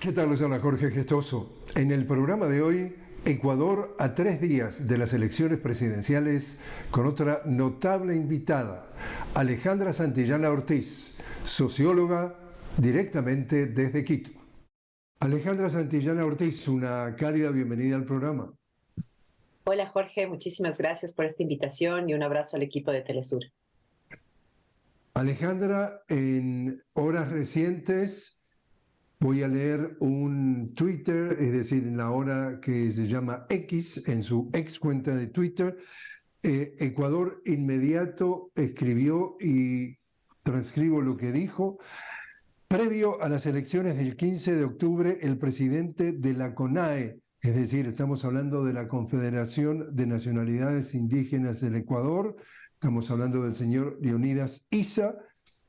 ¿Qué tal? Les habla Jorge Gestoso. En el programa de hoy, Ecuador a 3 días de las elecciones presidenciales con otra notable invitada, Alejandra Santillana Ortiz, socióloga directamente desde Quito. Alejandra Santillana Ortiz, una cálida bienvenida al programa. Hola Jorge, muchísimas gracias por esta invitación y un abrazo al equipo de Telesur. Alejandra, en horas recientes voy a leer un Twitter, es decir, en la hora que se llama X, en su ex cuenta de Twitter, Ecuador Inmediato escribió y transcribo lo que dijo. Previo a las elecciones del 15 de octubre, el presidente de la CONAE, es decir, estamos hablando de la Confederación de Nacionalidades Indígenas del Ecuador, estamos hablando del señor Leonidas Issa,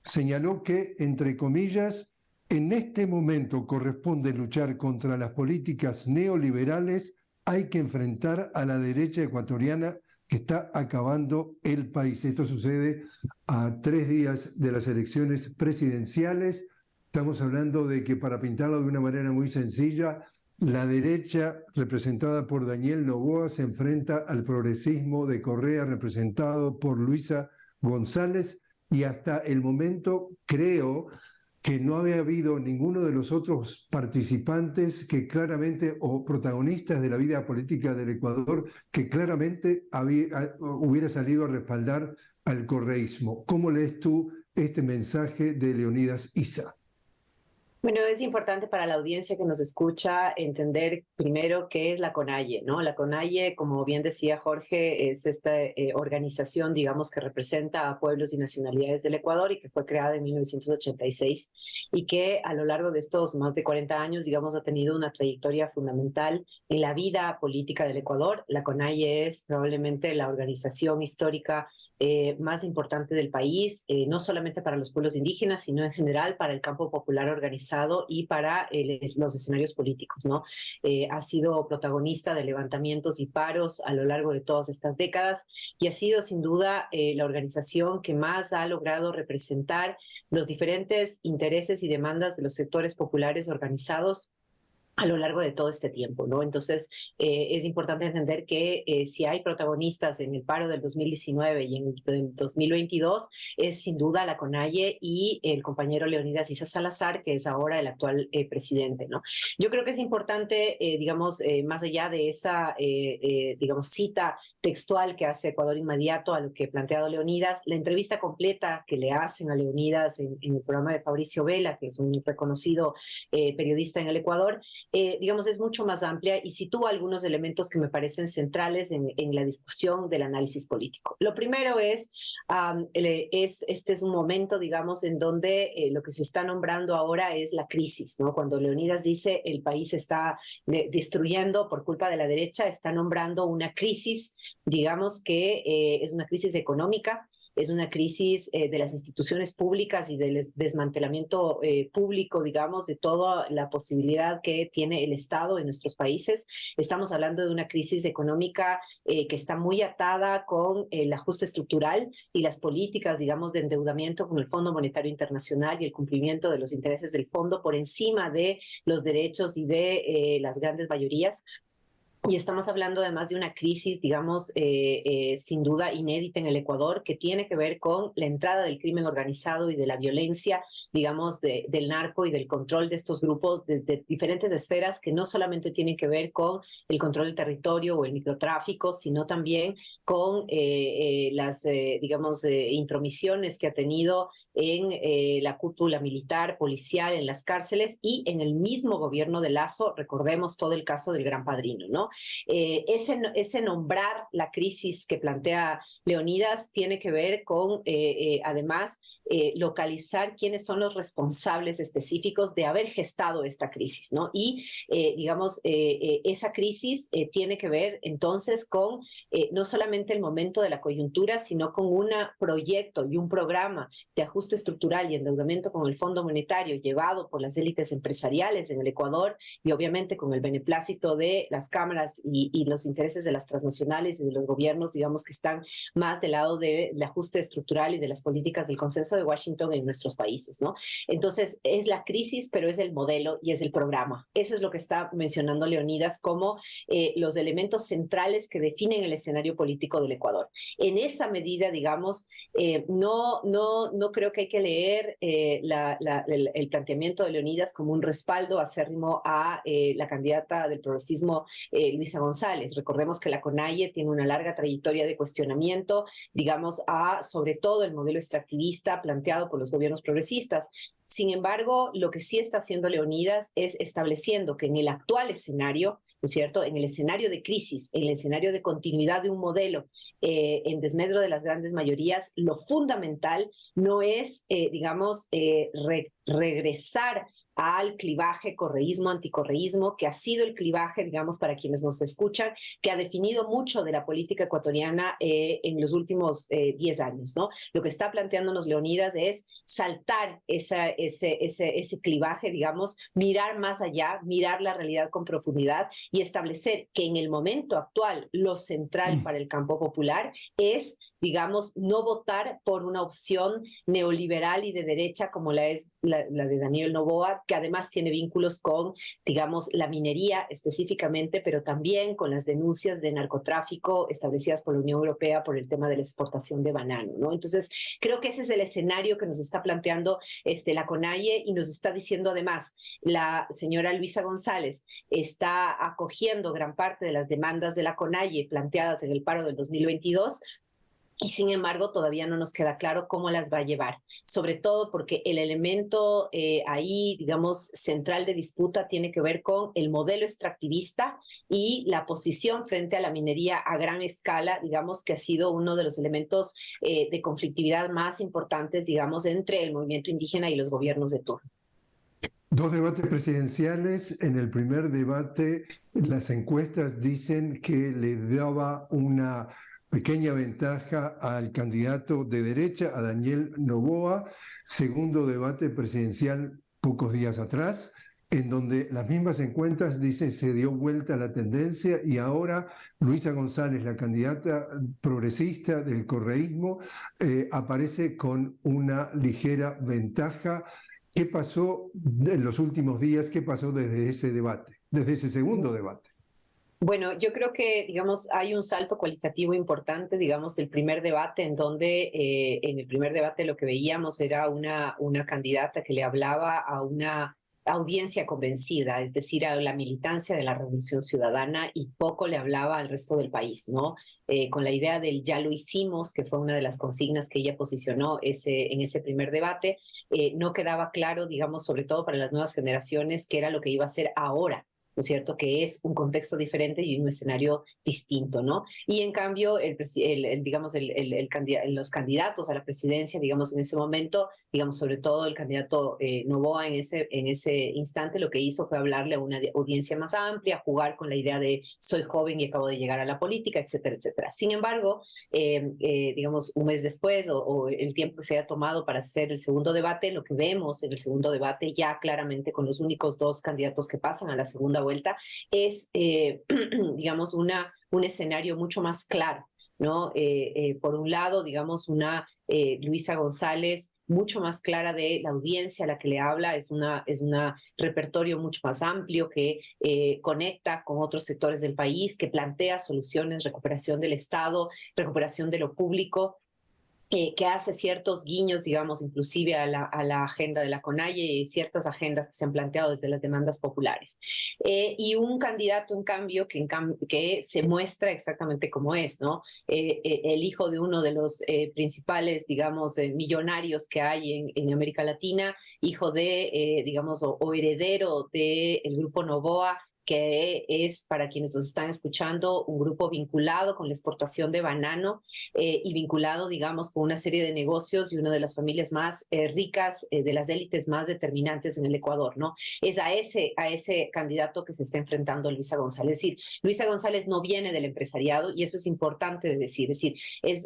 señaló que, entre comillas, en este momento corresponde luchar contra las políticas neoliberales, hay que enfrentar a la derecha ecuatoriana que está acabando el país. Esto sucede a 3 días de las elecciones presidenciales. Estamos hablando de que, para pintarlo de una manera muy sencilla, la derecha, representada por Daniel Noboa, se enfrenta al progresismo de Correa, representado por Luisa González, y hasta el momento creo que no había habido ninguno de los otros participantes que claramente, o protagonistas de la vida política del Ecuador, que claramente hubiera salido a respaldar al correísmo. ¿Cómo lees tú este mensaje de Leonidas Issa? Bueno, es importante para la audiencia que nos escucha entender primero qué es la CONAIE, ¿no? La CONAIE, como bien decía Jorge, es esta organización, digamos, que representa a pueblos y nacionalidades del Ecuador y que fue creada en 1986 y que a lo largo de estos más de 40 años, digamos, ha tenido una trayectoria fundamental en la vida política del Ecuador. La CONAIE es probablemente la organización histórica más importante del país, no solamente para los pueblos indígenas, sino en general para el campo popular organizado y para los escenarios políticos, ¿no? Ha sido protagonista de levantamientos y paros a lo largo de todas estas décadas y ha sido sin duda la organización que más ha logrado representar los diferentes intereses y demandas de los sectores populares organizados a lo largo de todo este tiempo, ¿no? Entonces, es importante entender que si hay protagonistas en el paro del 2019 y en el 2022, es sin duda la CONAIE y el compañero Leonidas Issa Salazar, que es ahora el actual presidente, ¿no? Yo creo que es importante, digamos, más allá de esa, digamos, cita textual que hace Ecuador Inmediato a lo que ha planteado Leonidas, la entrevista completa que le hacen a Leonidas en el programa de Fabricio Vela, que es un reconocido periodista en el Ecuador, digamos, es mucho más amplia y sitúa algunos elementos que me parecen centrales en la discusión del análisis político. Lo primero este es un momento, digamos, en donde lo que se está nombrando ahora es la crisis, ¿no? Cuando Leonidas dice el país está destruyendo por culpa de la derecha, está nombrando una crisis, digamos, que es una crisis económica, es una crisis de las instituciones públicas y del desmantelamiento público, digamos, de toda la posibilidad que tiene el Estado en nuestros países. Estamos hablando de una crisis económica que está muy atada con el ajuste estructural y las políticas, digamos, de endeudamiento con el Fondo Monetario Internacional y el cumplimiento de los intereses del fondo por encima de los derechos y de las grandes mayorías. Y estamos hablando además de una crisis, digamos, sin duda inédita en el Ecuador, que tiene que ver con la entrada del crimen organizado y de la violencia, digamos, del narco y del control de estos grupos desde diferentes esferas que no solamente tienen que ver con el control del territorio o el microtráfico, sino también con las, digamos, intromisiones que ha tenido en la cúpula militar, policial, en las cárceles y en el mismo gobierno de Lazo. Recordemos todo el caso del Gran Padrino, ¿no? Ese nombrar la crisis que plantea Leonidas tiene que ver con, además, localizar quiénes son los responsables específicos de haber gestado esta crisis, ¿no? Y, digamos, esa crisis tiene que ver entonces con no solamente el momento de la coyuntura, sino con un proyecto y un programa de ajuste estructural y endeudamiento con el Fondo Monetario llevado por las élites empresariales en el Ecuador y obviamente con el beneplácito de las cámaras y los intereses de las transnacionales y de los gobiernos, digamos, que están más del lado del ajuste estructural y de las políticas del consenso Congreso de Washington en nuestros países, ¿no? Entonces, es la crisis, pero es el modelo y es el programa. Eso es lo que está mencionando Leonidas como los elementos centrales que definen el escenario político del Ecuador. En esa medida, digamos, no creo que hay que leer el planteamiento de Leonidas como un respaldo acérrimo a la candidata del progresismo, Luisa González. Recordemos que la CONAIE tiene una larga trayectoria de cuestionamiento, digamos, a sobre todo el modelo extractivista planteado por los gobiernos progresistas. Sin embargo, lo que sí está haciendo Leonidas es estableciendo que en el actual escenario, ¿no es cierto?, en el escenario de crisis, en el escenario de continuidad de un modelo en desmedro de las grandes mayorías, lo fundamental no es, regresar al clivaje correísmo-anticorreísmo, que ha sido el clivaje, digamos, para quienes nos escuchan, que ha definido mucho de la política ecuatoriana en los últimos 10 años, ¿no? Lo que está planteándonos Leonidas es saltar ese clivaje, digamos, mirar más allá, mirar la realidad con profundidad y establecer que en el momento actual lo central para el campo popular es, digamos, no votar por una opción neoliberal y de derecha como la es la de Daniel Noboa, que además tiene vínculos con, digamos, la minería específicamente, pero también con las denuncias de narcotráfico establecidas por la Unión Europea por el tema de la exportación de banano, ¿no? Entonces, creo que ese es el escenario que nos está planteando la CONAIE y nos está diciendo además, la señora Luisa González está acogiendo gran parte de las demandas de la CONAIE planteadas en el paro del 2022, y sin embargo todavía no nos queda claro cómo las va a llevar, sobre todo porque el elemento ahí, digamos, central de disputa tiene que ver con el modelo extractivista y la posición frente a la minería a gran escala, digamos, que ha sido uno de los elementos de conflictividad más importantes, digamos, entre el movimiento indígena y los gobiernos de turno. Dos debates presidenciales. En el primer debate, las encuestas dicen que le daba una pequeña ventaja al candidato de derecha, a Daniel Noboa. Segundo debate presidencial pocos días atrás, en donde las mismas encuestas dicen se dio vuelta la tendencia y ahora Luisa González, la candidata progresista del correísmo, aparece con una ligera ventaja. ¿Qué pasó en los últimos días? ¿Qué pasó desde ese debate, desde ese segundo debate? Bueno, yo creo que, digamos, hay un salto cualitativo importante, digamos, del primer debate, en donde en el primer debate lo que veíamos era una candidata que le hablaba a una audiencia convencida, es decir, a la militancia de la Revolución Ciudadana, y poco le hablaba al resto del país, ¿no? Con la idea del ya lo hicimos, que fue una de las consignas que ella posicionó en ese primer debate, no quedaba claro, digamos, sobre todo para las nuevas generaciones, qué era lo que iba a hacer ahora, ¿no es cierto?, que es un contexto diferente y un escenario distinto, ¿no? Y en cambio, los candidatos a la presidencia, digamos, en ese momento, digamos, sobre todo el candidato Noboa en ese instante, lo que hizo fue hablarle a una audiencia más amplia, jugar con la idea de soy joven y acabo de llegar a la política, etcétera, etcétera. Sin embargo, digamos, un mes después o el tiempo que se haya tomado para hacer el segundo debate, lo que vemos en el segundo debate ya claramente con los únicos dos candidatos que pasan a la segunda vuelta es, digamos, un escenario mucho más claro, ¿no? Por un lado, digamos, una Luisa González mucho más clara de la audiencia a la que le habla, es un repertorio mucho más amplio que conecta con otros sectores del país, que plantea soluciones, recuperación del Estado, recuperación de lo público, que hace ciertos guiños, digamos, inclusive a la agenda de la CONAIE y ciertas agendas que se han planteado desde las demandas populares. Y un candidato, en cambio, que se muestra exactamente como es, ¿no? El hijo de uno de los principales, digamos, millonarios que hay en América Latina, hijo de, digamos, o heredero del grupo Noboa, que es, para quienes nos están escuchando, un grupo vinculado con la exportación de banano y vinculado, digamos, con una serie de negocios y una de las familias más ricas, de las élites más determinantes en el Ecuador, ¿no? Es a ese candidato que se está enfrentando Luisa González. Es decir, Luisa González no viene del empresariado y eso es importante de decir. Es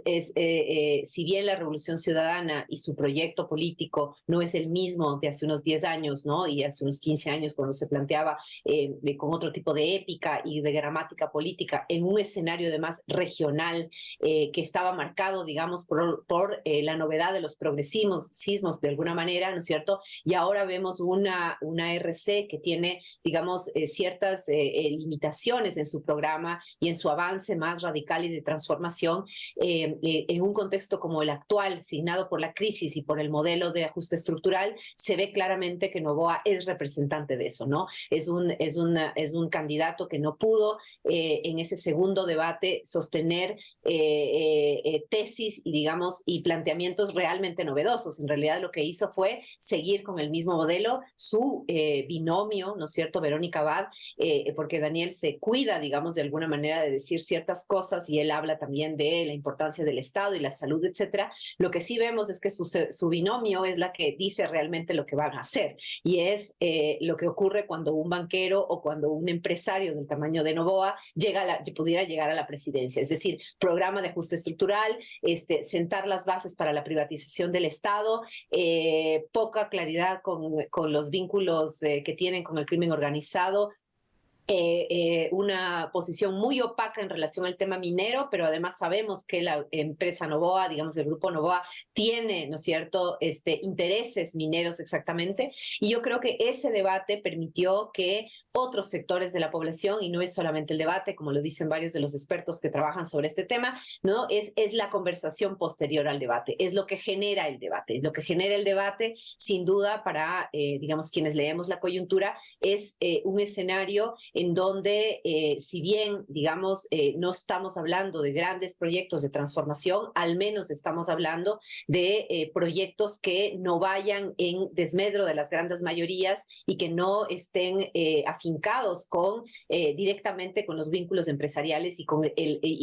decir, si bien la Revolución Ciudadana y su proyecto político no es el mismo de hace unos 10 años, ¿no? Y hace unos 15 años cuando se planteaba con con otro tipo de épica y de gramática política en un escenario además regional que estaba marcado, digamos, por la novedad de los progresismos de alguna manera, ¿no es cierto? Y ahora vemos una RC que tiene, digamos, ciertas limitaciones en su programa y en su avance más radical y de transformación en un contexto como el actual, signado por la crisis y por el modelo de ajuste estructural, se ve claramente que Noboa es representante de eso, ¿no? Es un candidato que no pudo en ese segundo debate sostener tesis y, digamos, y planteamientos realmente novedosos. En realidad lo que hizo fue seguir con el mismo modelo, su binomio, ¿no es cierto?, Verónica Abad, porque Daniel se cuida, digamos, de alguna manera de decir ciertas cosas y él habla también de la importancia del Estado y la salud, etcétera. Lo que sí vemos es que su binomio es la que dice realmente lo que van a hacer y es lo que ocurre cuando un banquero o cuando un empresario del tamaño de Noboa pudiera llegar a la presidencia, es decir, programa de ajuste estructural, sentar las bases para la privatización del Estado, poca claridad con los vínculos que tienen con el crimen organizado, una posición muy opaca en relación al tema minero, pero además sabemos que la empresa Noboa, digamos el grupo Noboa, tiene, ¿no es cierto?, intereses mineros exactamente, y yo creo que ese debate permitió que otros sectores de la población, y no es solamente el debate, como lo dicen varios de los expertos que trabajan sobre este tema, ¿no? Es la conversación posterior al debate, es lo que genera el debate. Lo que genera el debate, sin duda, para, digamos, quienes leemos la coyuntura, es un escenario en donde, si bien, digamos, no estamos hablando de grandes proyectos de transformación, al menos estamos hablando de proyectos que no vayan en desmedro de las grandes mayorías y que no estén afincados directamente con los vínculos empresariales y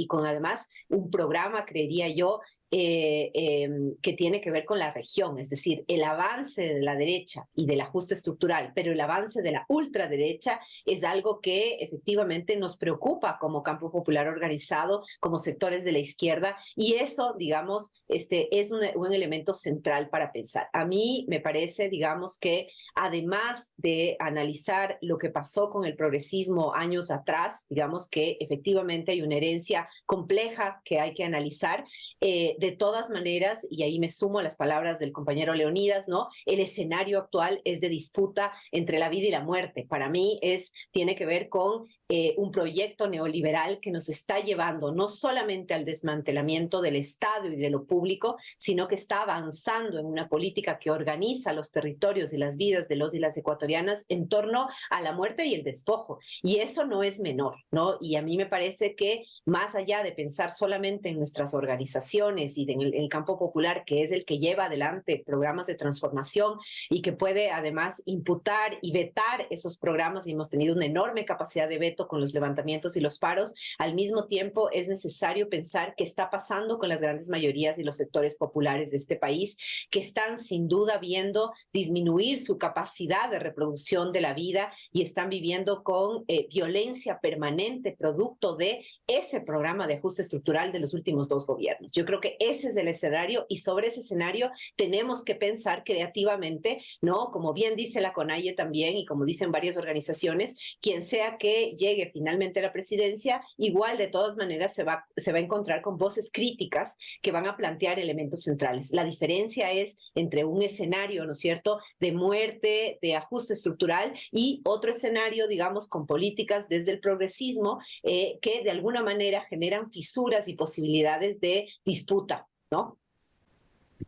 con además un programa, creería yo, que tiene que ver con la región, es decir, el avance de la derecha y del ajuste estructural, pero el avance de la ultraderecha es algo que efectivamente nos preocupa como campo popular organizado, como sectores de la izquierda, y eso, digamos, es un elemento central para pensar. A mí me parece, digamos, que además de analizar lo que pasó con el progresismo años atrás, digamos que efectivamente hay una herencia compleja que hay que analizar, de todas maneras, y ahí me sumo a las palabras del compañero Leonidas, ¿no? El escenario actual es de disputa entre la vida y la muerte. Para mí tiene que ver con un proyecto neoliberal que nos está llevando no solamente al desmantelamiento del Estado y de lo público, sino que está avanzando en una política que organiza los territorios y las vidas de los y las ecuatorianas en torno a la muerte y el despojo. Y eso no es menor, ¿no? Y a mí me parece que más allá de pensar solamente en nuestras organizaciones y en el campo popular, que es el que lleva adelante programas de transformación y que puede además imputar y vetar esos programas, y hemos tenido una enorme capacidad de veto con los levantamientos y los paros, al mismo tiempo es necesario pensar qué está pasando con las grandes mayorías y los sectores populares de este país, que están sin duda viendo disminuir su capacidad de reproducción de la vida y están viviendo con violencia permanente producto de ese programa de ajuste estructural de los últimos 2 gobiernos. Yo creo que ese es el escenario y sobre ese escenario tenemos que pensar creativamente, ¿no? Como bien dice la CONAIE también y como dicen varias organizaciones, quien sea que llegue finalmente a la presidencia, igual de todas maneras se va a encontrar con voces críticas que van a plantear elementos centrales. La diferencia es entre un escenario, ¿no es cierto?, de muerte, de ajuste estructural y otro escenario, digamos, con políticas desde el progresismo que de alguna manera generan fisuras y posibilidades de disputa, ¿no?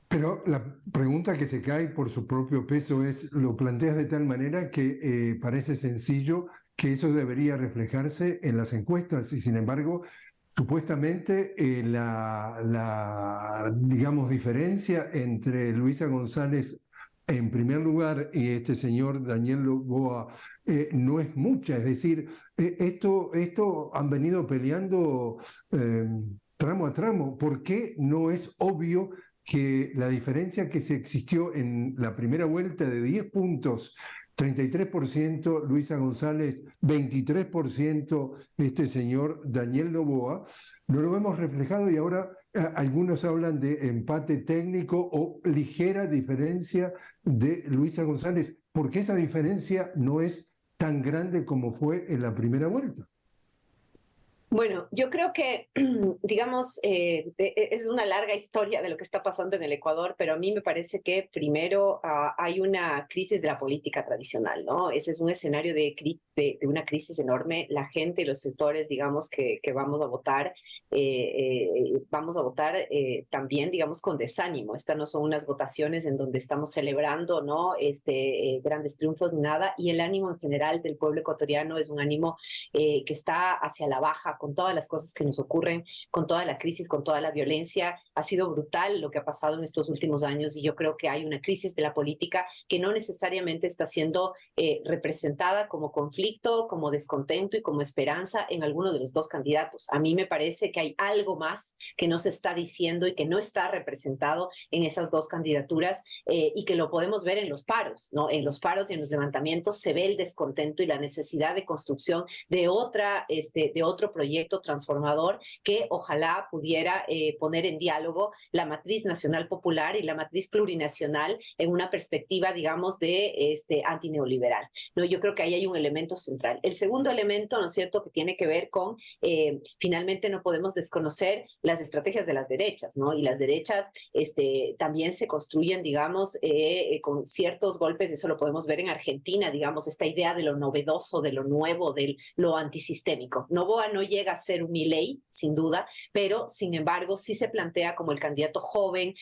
Pero la pregunta que se cae por su propio peso es, lo planteas de tal manera que parece sencillo que eso debería reflejarse en las encuestas y sin embargo, supuestamente digamos, diferencia entre Luisa González en primer lugar y este señor Daniel Noboa no es mucha, es decir, esto han venido peleando tramo a tramo. ¿Por qué no es obvio que la diferencia que se existió en la primera vuelta de 10 puntos, 33% Luisa González, 23% este señor Daniel Noboa, no lo hemos reflejado y ahora algunos hablan de empate técnico o ligera diferencia de Luisa González? ¿Por qué esa diferencia no es tan grande como fue en la primera vuelta? Bueno, yo creo que, digamos, es una larga historia de lo que está pasando en el Ecuador, pero a mí me parece que primero hay una crisis de la política tradicional, ¿no? Ese es un escenario de una crisis enorme. La gente y los sectores, digamos, que vamos a votar también, digamos, con desánimo. Estas no son unas votaciones en donde estamos celebrando, ¿no? Grandes triunfos ni nada, y el ánimo en general del pueblo ecuatoriano es un ánimo que está hacia la baja, con todas las cosas que nos ocurren, con toda la crisis, con toda la violencia. Ha sido brutal lo que ha pasado en estos últimos años, y yo creo que hay una crisis de la política que no necesariamente está siendo representada como conflicto, como descontento y como esperanza en alguno de los dos candidatos. A mí me parece que hay algo más que no se está diciendo y que no está representado en esas dos candidaturas, y que lo podemos ver en los paros, ¿no? En los paros y en los levantamientos se ve el descontento y la necesidad de construcción de otro proyecto transformador que ojalá pudiera poner en diálogo la matriz nacional popular y la matriz plurinacional en una perspectiva, digamos, de antineoliberal, ¿no? Yo creo que ahí hay un elemento central. El segundo elemento, ¿no es cierto?, que tiene que ver con, finalmente no podemos desconocer las estrategias de las derechas, ¿no? Y las derechas también se construyen, digamos, con ciertos golpes. Eso lo podemos ver en Argentina, digamos, esta idea de lo novedoso, de lo nuevo, de lo antisistémico. Noboa no llega a ser un Milei, sin duda, pero sin embargo sí se plantea como el candidato joven,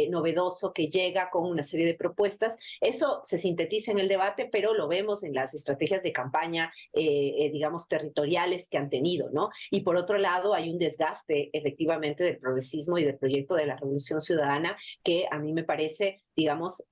novedoso, que llega con una serie de propuestas. Eso se sintetiza en el debate, pero lo vemos en las estrategias de campaña, digamos, territoriales que han tenido, ¿no? Y por otro lado hay un desgaste efectivamente del progresismo y del proyecto de la Revolución Ciudadana, que a mí me parece, digamos,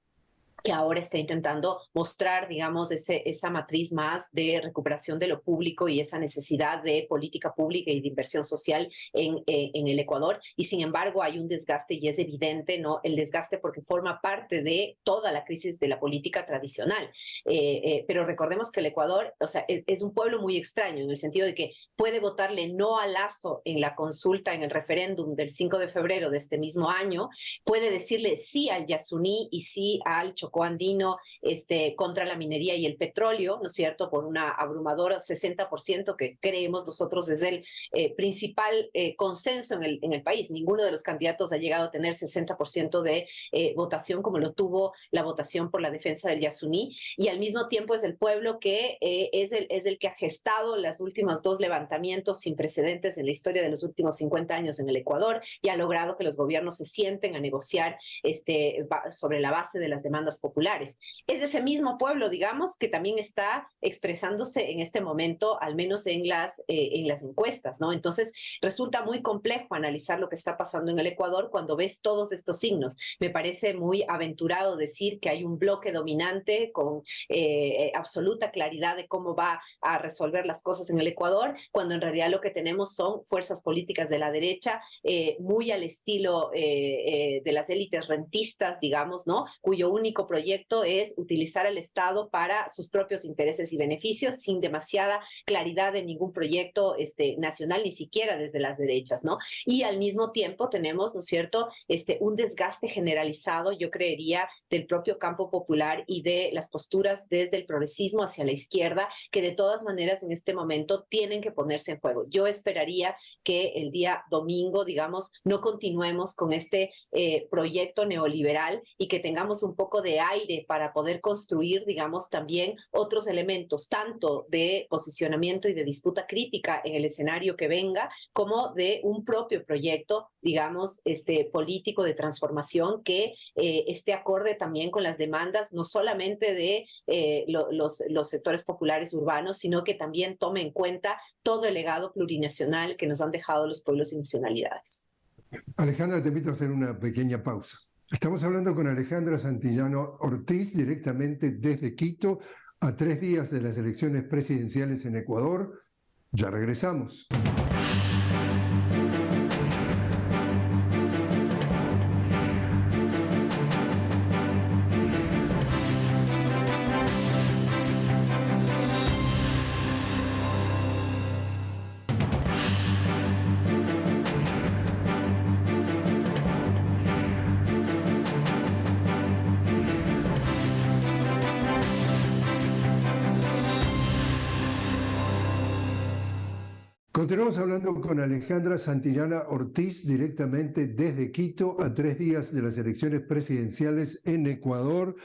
que ahora está intentando mostrar, digamos, esa matriz más de recuperación de lo público y esa necesidad de política pública y de inversión social en el Ecuador. Y sin embargo hay un desgaste, y es evidente, ¿no?, el desgaste porque forma parte de toda la crisis de la política tradicional. Pero recordemos que el Ecuador, o sea, es un pueblo muy extraño en el sentido de que puede votarle no a Lasso en la consulta, en el referéndum del 5 de febrero de este mismo año, puede decirle sí al Yasuní y sí al Chocó andino, contra la minería y el petróleo, ¿no es cierto?, por una abrumadora 60%, que creemos nosotros es el principal consenso en el país. Ninguno de los candidatos ha llegado a tener 60% de votación como lo tuvo la votación por la defensa del Yasuní, y al mismo tiempo es el pueblo que es el que ha gestado los últimos dos levantamientos sin precedentes en la historia de los últimos 50 años en el Ecuador, y ha logrado que los gobiernos se sienten a negociar sobre la base de las demandas populares. Es ese mismo pueblo, digamos, que también está expresándose en este momento, al menos en las encuestas, ¿no? Entonces resulta muy complejo analizar lo que está pasando en el Ecuador cuando ves todos estos signos. Me parece muy aventurado decir que hay un bloque dominante con absoluta claridad de cómo va a resolver las cosas en el Ecuador, cuando en realidad lo que tenemos son fuerzas políticas de la derecha, muy al estilo de las élites rentistas, digamos, ¿no?, cuyo único proyecto es utilizar al Estado para sus propios intereses y beneficios, sin demasiada claridad de ningún proyecto nacional, ni siquiera desde las derechas, ¿no? Y al mismo tiempo tenemos, ¿no es cierto?, un desgaste generalizado, yo creería, del propio campo popular y de las posturas desde el progresismo hacia la izquierda, que de todas maneras en este momento tienen que ponerse en juego. Yo esperaría que el día domingo, digamos, no continuemos con este proyecto neoliberal y que tengamos un poco de aire para poder construir, digamos, también otros elementos, tanto de posicionamiento y de disputa crítica en el escenario que venga, como de un propio proyecto, digamos, político de transformación que esté acorde también con las demandas, no solamente de los sectores populares urbanos, sino que también tome en cuenta todo el legado plurinacional que nos han dejado los pueblos y nacionalidades. Alejandra, te invito a hacer una pequeña pausa. Estamos hablando con Alejandra Santillano Ortiz, directamente desde Quito, a 3 días de las elecciones presidenciales en Ecuador. Ya regresamos. Continuamos hablando con Alejandra Santillana Ortiz directamente desde Quito a 3 días de las elecciones presidenciales en Ecuador.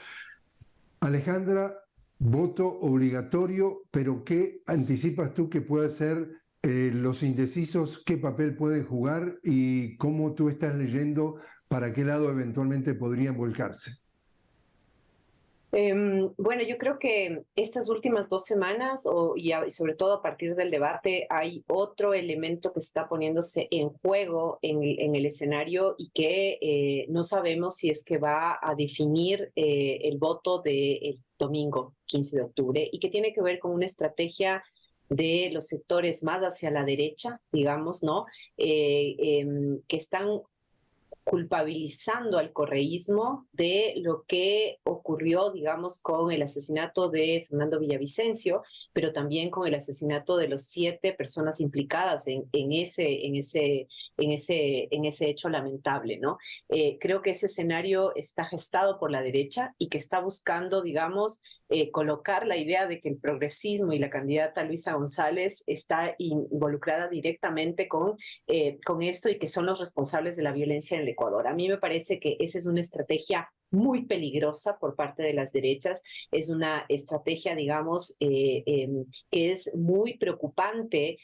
Alejandra, voto obligatorio, pero ¿qué anticipas tú que pueda ser los indecisos? ¿Qué papel pueden jugar y cómo tú estás leyendo para qué lado eventualmente podrían volcarse? Bueno, yo creo que estas últimas 2 semanas, y sobre todo a partir del debate, hay otro elemento que está poniéndose en juego en el escenario y que no sabemos si es que va a definir el voto del domingo 15 de octubre y que tiene que ver con una estrategia de los sectores más hacia la derecha, digamos, ¿no? Que están culpabilizando al correísmo de lo que ocurrió, digamos, con el asesinato de Fernando Villavicencio, pero también con el asesinato de los 7 personas implicadas en ese hecho lamentable, ¿no? Creo que ese escenario está gestado por la derecha y que está buscando, digamos, colocar la idea de que el progresismo y la candidata Luisa González está involucrada directamente con esto y que son los responsables de la violencia en el Ecuador. A mí me parece que esa es una estrategia muy peligrosa por parte de las derechas, es una estrategia, digamos, que es muy preocupante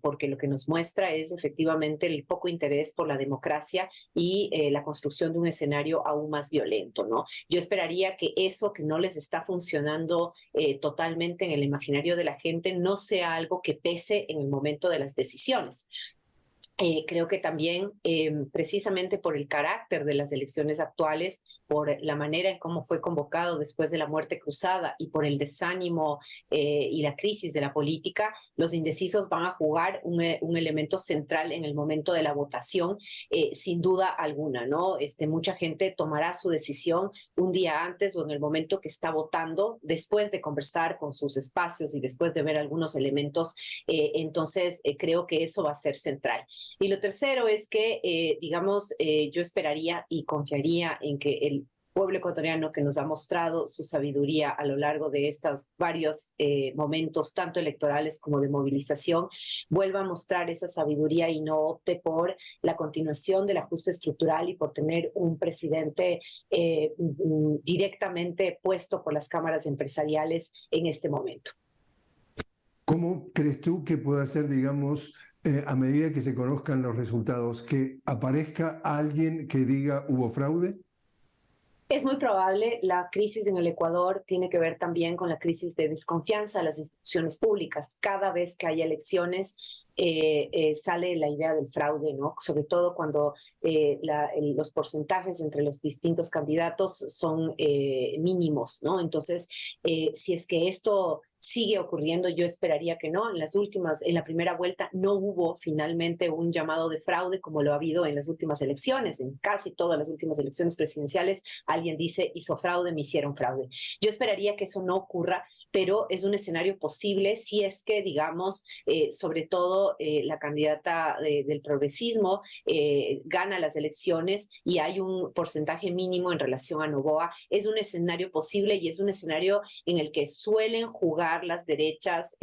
porque lo que nos muestra es efectivamente el poco interés por la democracia y la construcción de un escenario aún más violento, ¿no? Yo esperaría que eso que no les está funcionando totalmente en el imaginario de la gente no sea algo que pese en el momento de las decisiones. Creo que también, precisamente por el carácter de las elecciones actuales, por la manera en cómo fue convocado después de la muerte cruzada y por el desánimo y la crisis de la política, los indecisos van a jugar un elemento central en el momento de la votación, sin duda alguna, ¿no? Mucha gente tomará su decisión un día antes o en el momento que está votando, después de conversar con sus espacios y después de ver algunos elementos, entonces creo que eso va a ser central. Y lo tercero es que, digamos, yo esperaría y confiaría en que el pueblo ecuatoriano, que nos ha mostrado su sabiduría a lo largo de estos varios momentos, tanto electorales como de movilización, vuelva a mostrar esa sabiduría y no opte por la continuación del ajuste estructural y por tener un presidente directamente puesto por las cámaras empresariales en este momento. ¿Cómo crees tú que pueda ser, digamos, a medida que se conozcan los resultados, que aparezca alguien que diga hubo fraude? Es muy probable. La crisis en el Ecuador tiene que ver también con la crisis de desconfianza a las instituciones públicas. Cada vez que hay elecciones, sale la idea del fraude, ¿no? Sobre todo cuando los porcentajes entre los distintos candidatos son mínimos, ¿no? Entonces, si es que esto sigue ocurriendo, yo esperaría que no. En la primera vuelta no hubo finalmente un llamado de fraude como lo ha habido en las últimas elecciones. En casi todas las últimas elecciones presidenciales alguien dice hizo fraude, me hicieron fraude. Yo esperaría que eso no ocurra, pero es un escenario posible si es que, digamos, sobre todo la candidata del progresismo gana las elecciones y hay un porcentaje mínimo en relación a Noboa. Es un escenario posible y es un escenario en el que suelen jugar las derechas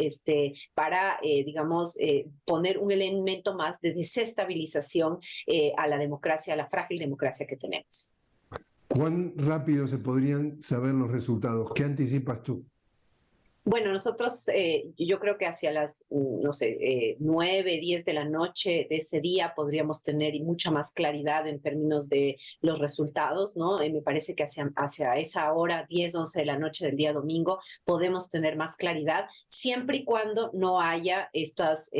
para, digamos, poner un elemento más de desestabilización a la democracia, a la frágil democracia que tenemos. ¿Cuán rápido se podrían saber los resultados? ¿Qué anticipas tú? Bueno, nosotros, yo creo que hacia las, no sé, 9, 10 de la noche de ese día podríamos tener mucha más claridad en términos de los resultados, ¿no? Me parece que hacia esa hora, 10, 11 de la noche del día domingo, podemos tener más claridad, siempre y cuando no haya estas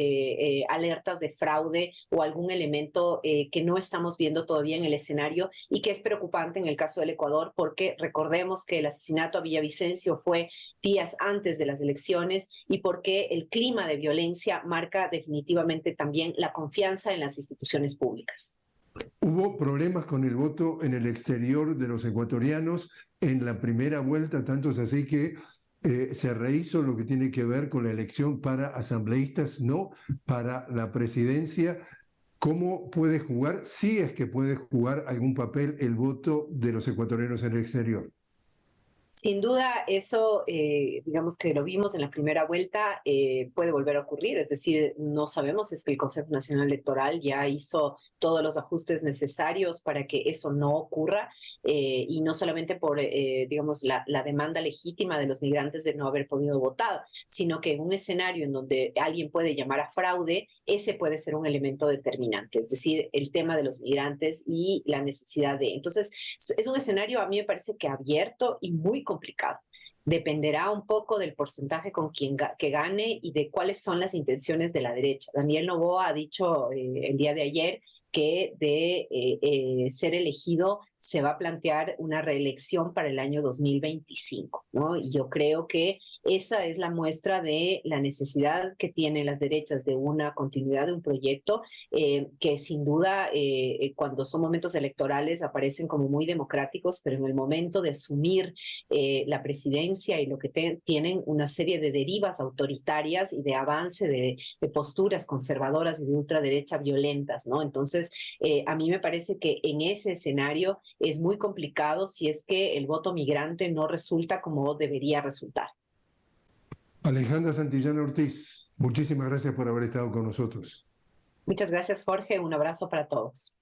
alertas de fraude o algún elemento que no estamos viendo todavía en el escenario y que es preocupante en el caso del Ecuador, porque recordemos que el asesinato a Villavicencio fue días antes de las elecciones y porque el clima de violencia marca definitivamente también la confianza en las instituciones públicas. Hubo problemas con el voto en el exterior de los ecuatorianos en la primera vuelta, tanto es así que se rehizo lo que tiene que ver con la elección para asambleístas, no para la presidencia. ¿Cómo puede jugar, si es que puede jugar algún papel el voto de los ecuatorianos en el exterior? Sin duda, eso, digamos que lo vimos en la primera vuelta, puede volver a ocurrir. Es decir, no sabemos si es que el Consejo Nacional Electoral ya hizo todos los ajustes necesarios para que eso no ocurra, y no solamente por, digamos, la demanda legítima de los migrantes de no haber podido votar, sino que en un escenario en donde alguien puede llamar a fraude, ese puede ser un elemento determinante. Es decir, el tema de los migrantes y la necesidad de... Entonces, es un escenario, a mí me parece que abierto y muy complicado. Dependerá un poco del porcentaje con quien que gane y de cuáles son las intenciones de la derecha. Daniel Noboa ha dicho el día de ayer que de ser elegido se va a plantear una reelección para el año 2025, ¿no? Y yo creo que esa es la muestra de la necesidad que tienen las derechas de una continuidad de un proyecto que sin duda cuando son momentos electorales aparecen como muy democráticos, pero en el momento de asumir la presidencia y lo que tienen una serie de derivas autoritarias y de avance de posturas conservadoras y de ultraderecha violentas, ¿no? Entonces, a mí me parece que en ese escenario es muy complicado si es que el voto migrante no resulta como debería resultar. Alejandra Santillana Ortiz, muchísimas gracias por haber estado con nosotros. Muchas gracias, Jorge. Un abrazo para todos.